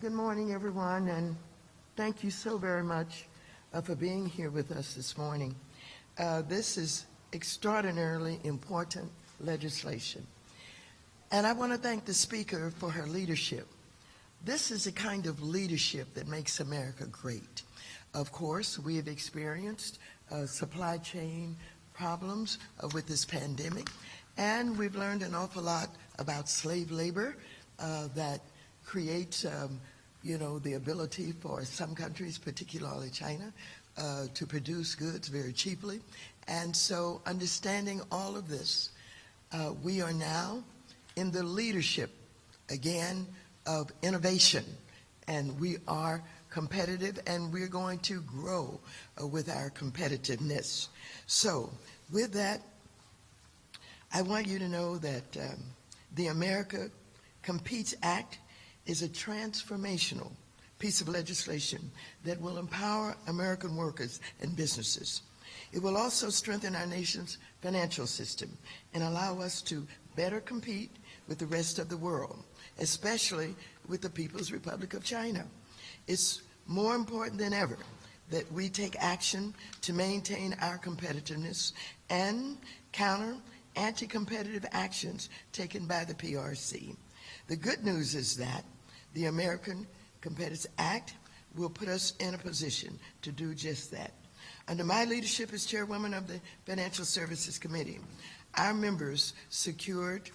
Good morning, everyone, and thank you so very much for being here with us this morning. This is extraordinarily important legislation, and I want to thank the Speaker for her leadership. This is a kind of leadership that makes America great. Of course, we have experienced supply chain problems with this pandemic, and we've learned an awful lot about slave labor that creates, the ability for some countries, particularly China, to produce goods very cheaply. And so understanding all of this, we are now in the leadership, again, of innovation. And we are competitive, and we're going to grow with our competitiveness. So with that, I want you to know that the America Competes Act is a transformational piece of legislation that will empower American workers and businesses. It will also strengthen our nation's financial system and allow us to better compete with the rest of the world, especially with the People's Republic of China. It's more important than ever that we take action to maintain our competitiveness and counter anti-competitive actions taken by the PRC. The good news is that the American Competes Act will put us in a position to do just that. Under my leadership as chairwoman of the Financial Services Committee, our members secured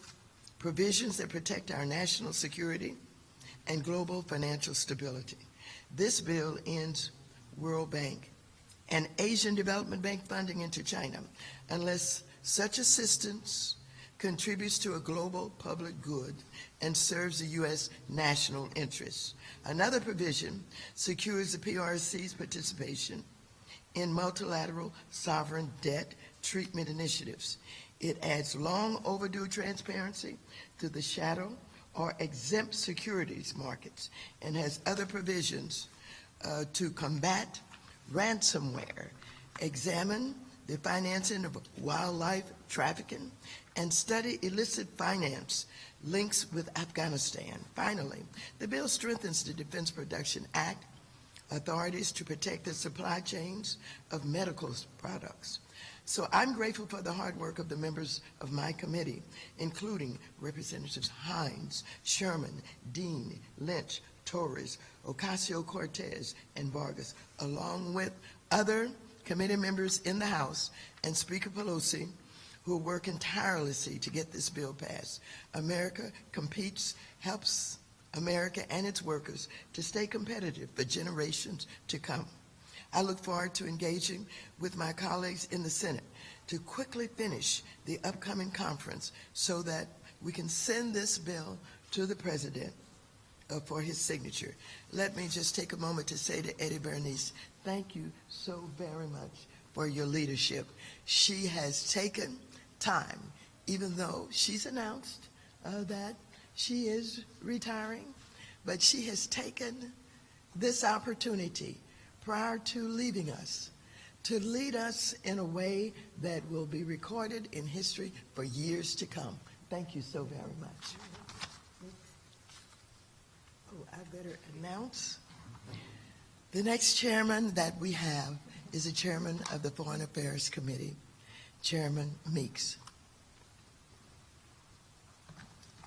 provisions that protect our national security and global financial stability. This bill ends World Bank and Asian Development Bank funding into China unless such assistance contributes to a global public good and serves the U.S. national interests. Another provision secures the PRC's participation in multilateral sovereign debt treatment initiatives. It adds long overdue transparency to the shadow or exempt securities markets and has other provisions to combat ransomware, examine the financing of wildlife trafficking, and study illicit finance links with Afghanistan. Finally, the bill strengthens the Defense Production Act authorities to protect the supply chains of medical products. So I'm grateful for the hard work of the members of my committee, including Representatives Hines, Sherman, Dean, Lynch, Torres, Ocasio-Cortez, and Vargas, along with other committee members in the House and Speaker Pelosi, who are working tirelessly to get this bill passed. America Competes helps America and its workers to stay competitive for generations to come. I look forward to engaging with my colleagues in the Senate to quickly finish the upcoming conference so that we can send this bill to the President for his signature. Let me just take a moment to say to Eddie Bernice, thank you so very much for your leadership. She has taken time, even though she's announced that she is retiring, but she has taken this opportunity prior to leaving us to lead us in a way that will be recorded in history for years to come. Thank you so very much. Oh, I better announce. The next chairman that we have is the chairman of the Foreign Affairs Committee, Chairman Meeks.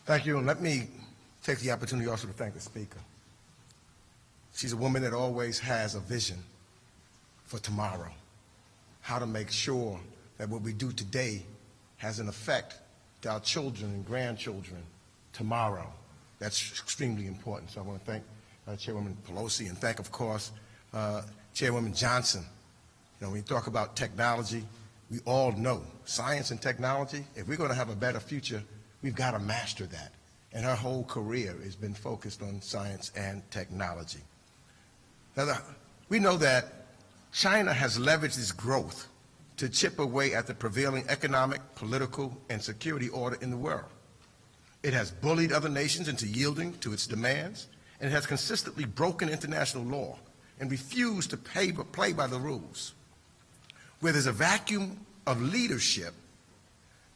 Thank you, and let me take the opportunity also to thank the Speaker. She's a woman that always has a vision for tomorrow, how to make sure that what we do today has an effect to our children and grandchildren tomorrow. That's extremely important. So I want to thank Chairwoman Pelosi and thank, of course, Chairwoman Johnson. When you talk about technology, we all know science and technology, if we're going to have a better future, we've got to master that. And her whole career has been focused on science and technology. Now, we know that China has leveraged its growth to chip away at the prevailing economic, political, and security order in the world. It has bullied other nations into yielding to its demands, and it has consistently broken international law and refused to play by the rules. Where there's a vacuum of leadership,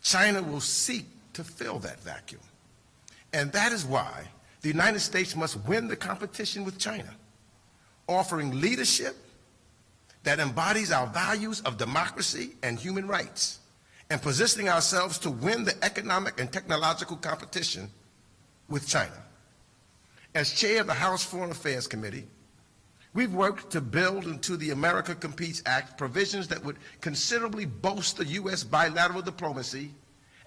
China will seek to fill that vacuum. And that is why The United States must win the competition with China, offering leadership that embodies our values of democracy and human rights, and positioning ourselves to win the economic and technological competition with China. As chair of the House Foreign Affairs Committee, we've worked to build into the America Competes Act provisions that would considerably bolster U.S. bilateral diplomacy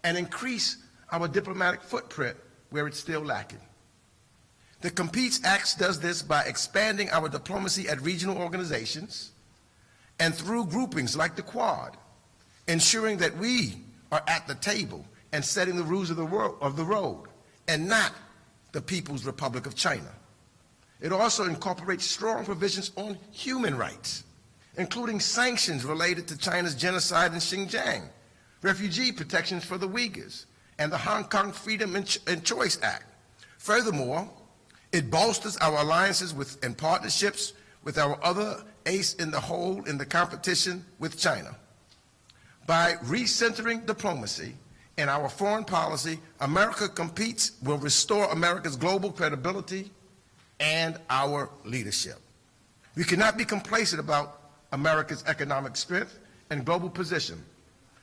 and increase our diplomatic footprint where it's still lacking. The Competes Act does this by expanding our diplomacy at regional organizations and through groupings like the Quad, ensuring that we are at the table and setting the rules of the road, and not the People's Republic of China. It also incorporates strong provisions on human rights, including sanctions related to China's genocide in Xinjiang, refugee protections for the Uyghurs, and the Hong Kong Freedom and Choice Act. Furthermore, it bolsters our alliances and partnerships with our other ace in the hole in the competition with China. By recentering diplomacy in our foreign policy, America Competes will restore America's global credibility and our leadership. We cannot be complacent about America's economic strength and global position.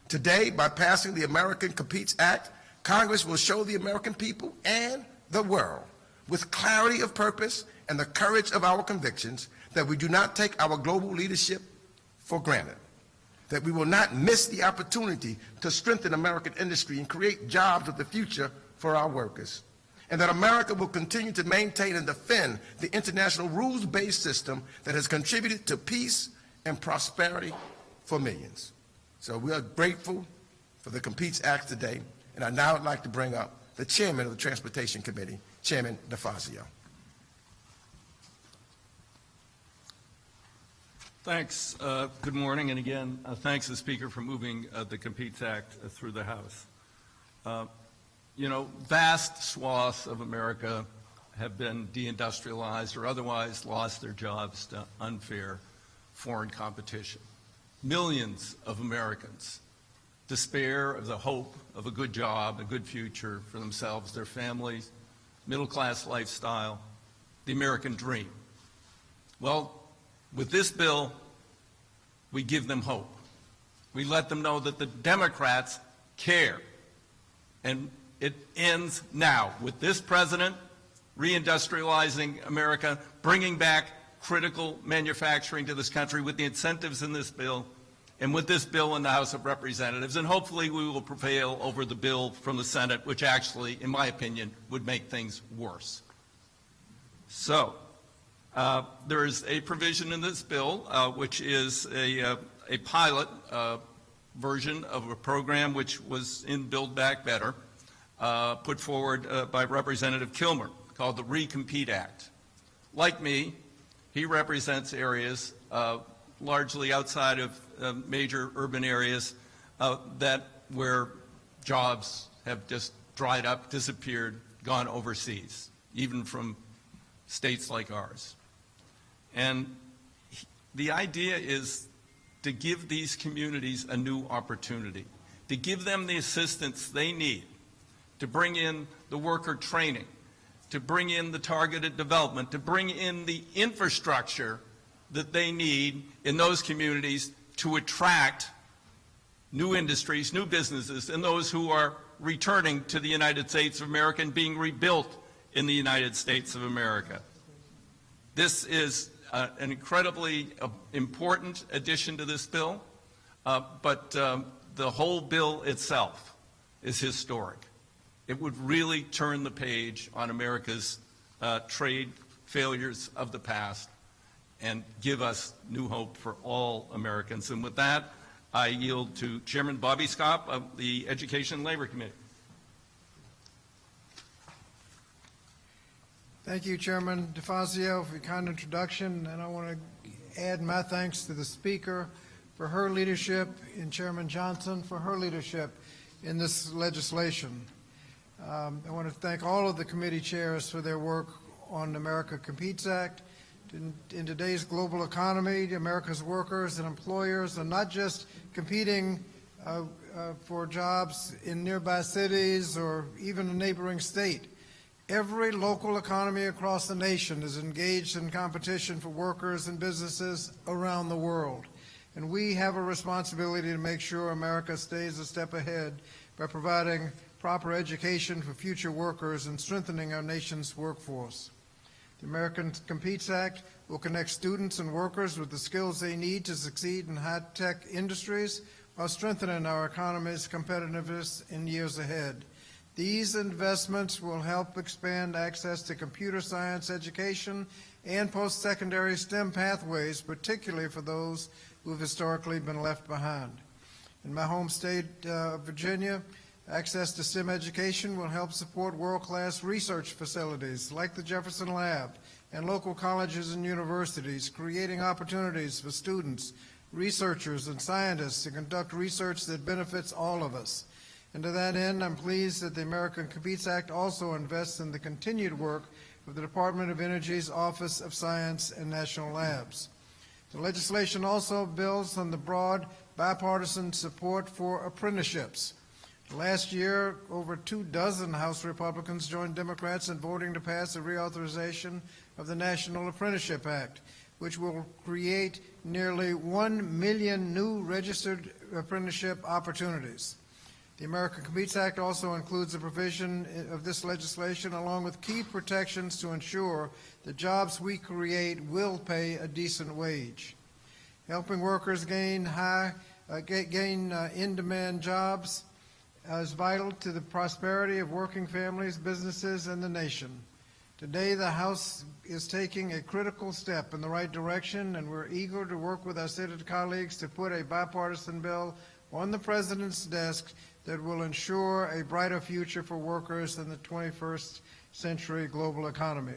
Today, by passing the American Competes Act, Congress will show the American people and the world, with clarity of purpose and the courage of our convictions, that we do not take our global leadership for granted, that we will not miss the opportunity to strengthen American industry and create jobs of the future for our workers, and that America will continue to maintain and defend the international rules-based system that has contributed to peace and prosperity for millions. So we are grateful for the Competes Act today, and I now would like to bring up the chairman of the Transportation Committee, Chairman DeFazio. Thanks. Good morning, and again, thanks to the Speaker for moving the Competes Act through the House. You know, vast swaths of America have been deindustrialized or otherwise lost their jobs to unfair foreign competition. Millions of Americans despair of the hope of a good job, a good future for themselves, their families, middle-class lifestyle, the American dream. Well, with this bill, we give them hope. We let them know that the Democrats care. And it ends now with this president reindustrializing America, bringing back critical manufacturing to this country with the incentives in this bill, and with this bill in the House of Representatives. And hopefully we will prevail over the bill from the Senate, which actually, in my opinion, would make things worse. So, there is a provision in this bill which is a pilot version of a program which was in Build Back Better, put forward by Representative Kilmer, called the Recompete Act. Like me, he represents areas largely outside of major urban areas where jobs have just dried up, disappeared, gone overseas, even from states like ours. And the idea is to give these communities a new opportunity, to give them the assistance they need, to bring in the worker training, to bring in the targeted development, to bring in the infrastructure that they need in those communities to attract new industries, new businesses, and those who are returning to the United States of America and being rebuilt in the United States of America. This is an incredibly important addition to this bill, but the whole bill itself is historic. It would really turn the page on America's trade failures of the past and give us new hope for all Americans. And with that, I yield to Chairman Bobby Scott of the Education and Labor Committee. Thank you, Chairman DeFazio, for your kind introduction, and I want to add my thanks to the Speaker for her leadership and Chairman Johnson for her leadership in this legislation. I want to thank all of the committee chairs for their work on the America Competes Act. In today's global economy, America's workers and employers are not just competing for jobs in nearby cities or even a neighboring state. Every local economy across the nation is engaged in competition for workers and businesses around the world, and we have a responsibility to make sure America stays a step ahead by providing proper education for future workers and strengthening our nation's workforce. The American Competes Act will connect students and workers with the skills they need to succeed in high-tech industries while strengthening our economy's competitiveness in years ahead. These investments will help expand access to computer science education and post-secondary STEM pathways, particularly for those who have historically been left behind. In my home state of Virginia, access to STEM education will help support world-class research facilities like the Jefferson Lab and local colleges and universities, creating opportunities for students, researchers, and scientists to conduct research that benefits all of us. And to that end, I'm pleased that the American Competes Act also invests in the continued work of the Department of Energy's Office of Science and National Labs. The legislation also builds on the broad bipartisan support for apprenticeships. Last year, over 24 House Republicans joined Democrats in voting to pass a reauthorization of the National Apprenticeship Act, which will create nearly 1 million new registered apprenticeship opportunities. The American Competes Act also includes a provision of this legislation along with key protections to ensure the jobs we create will pay a decent wage. Helping workers gain in-demand jobs is vital to the prosperity of working families, businesses, and the nation. Today, the House is taking a critical step in the right direction, and we're eager to work with our Senate colleagues to put a bipartisan bill on the President's desk that will ensure a brighter future for workers in the 21st century global economy.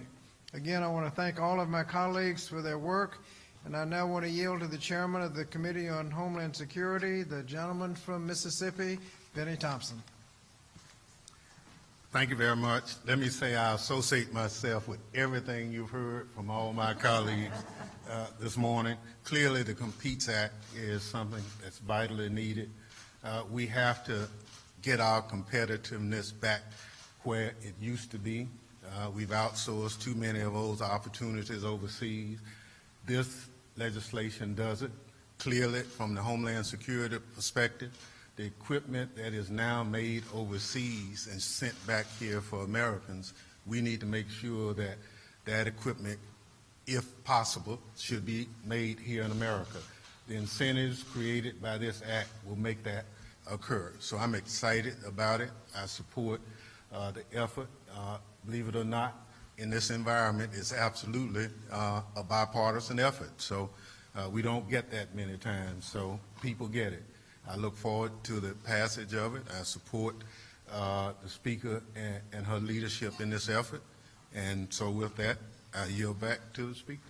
Again, I want to thank all of my colleagues for their work, and I now want to yield to the chairman of the Committee on Homeland Security, the gentleman from Mississippi, Benny Thompson. Thank you very much. Let me say I associate myself with everything you've heard from all my colleagues this morning. Clearly, the Competes Act is something that's vitally needed. We have to get our competitiveness back where it used to be. We've outsourced too many of those opportunities overseas. This legislation does it. Clearly, from the Homeland Security perspective, the equipment that is now made overseas and sent back here for Americans, we need to make sure that that equipment, if possible, should be made here in America. The incentives created by this act will make that occur. So I'm excited about it. I support the effort. Believe it or not, in this environment, it's absolutely a bipartisan effort. So we don't get that many times, so people get it. I look forward to the passage of it. I support the Speaker and her leadership in this effort. And so with that, I yield back to the Speaker.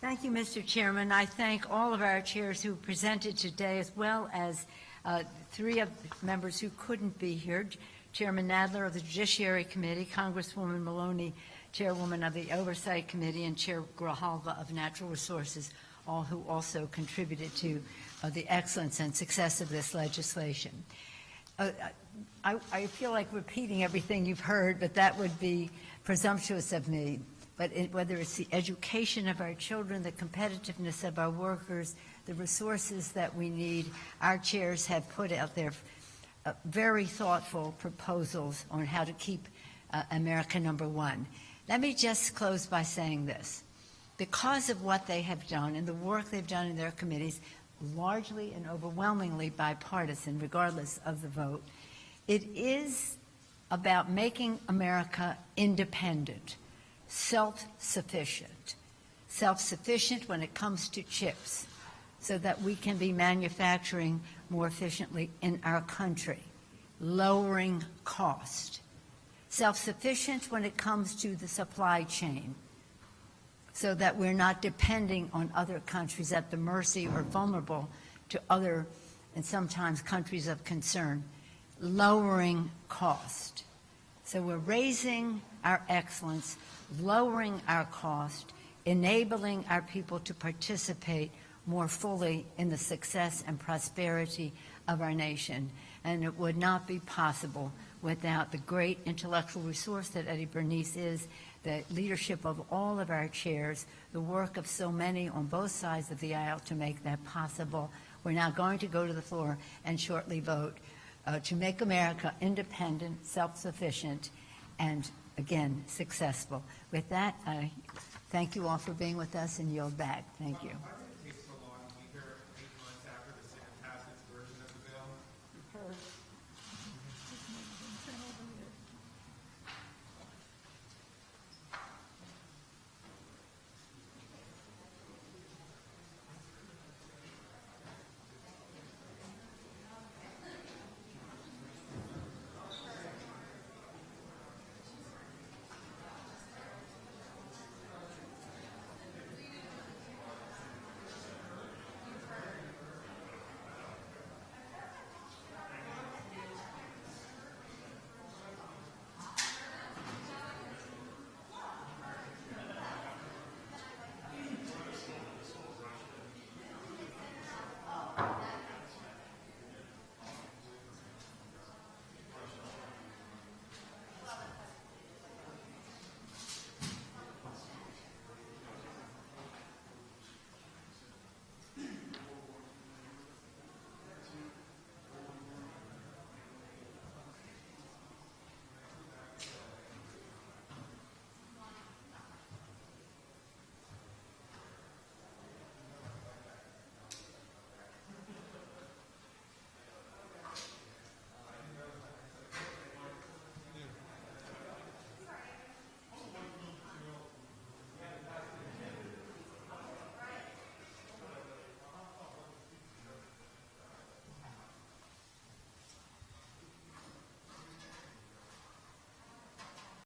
Thank you, Mr. Chairman. I thank all of our chairs who presented today, as well as 3 of the members who couldn't be here. Chairman Nadler of the Judiciary Committee, Congresswoman Maloney, Chairwoman of the Oversight Committee, and Chair Grijalva of Natural Resources, all who also contributed to the excellence and success of this legislation. I feel like repeating everything you've heard, but that would be presumptuous of me. But whether it's the education of our children, the competitiveness of our workers, the resources that we need, our chairs have put out there very thoughtful proposals on how to keep America #1. Let me just close by saying this. Because of what they have done and the work they've done in their committees, largely and overwhelmingly bipartisan, regardless of the vote, it is about making America independent, self-sufficient when it comes to chips, so that we can be manufacturing more efficiently in our country, lowering cost, self-sufficient when it comes to the supply chain, so that we're not depending on other countries at the mercy or vulnerable to other and sometimes countries of concern, lowering cost. So we're raising our excellence, lowering our cost, enabling our people to participate more fully in the success and prosperity of our nation. And it would not be possible without the great intellectual resource that Eddie Bernice is, the leadership of all of our chairs, the work of so many on both sides of the aisle to make that possible. We're now going to go to the floor and shortly vote to make America independent, self-sufficient, and, again, successful. With that, I thank you all for being with us and yield back. Thank you.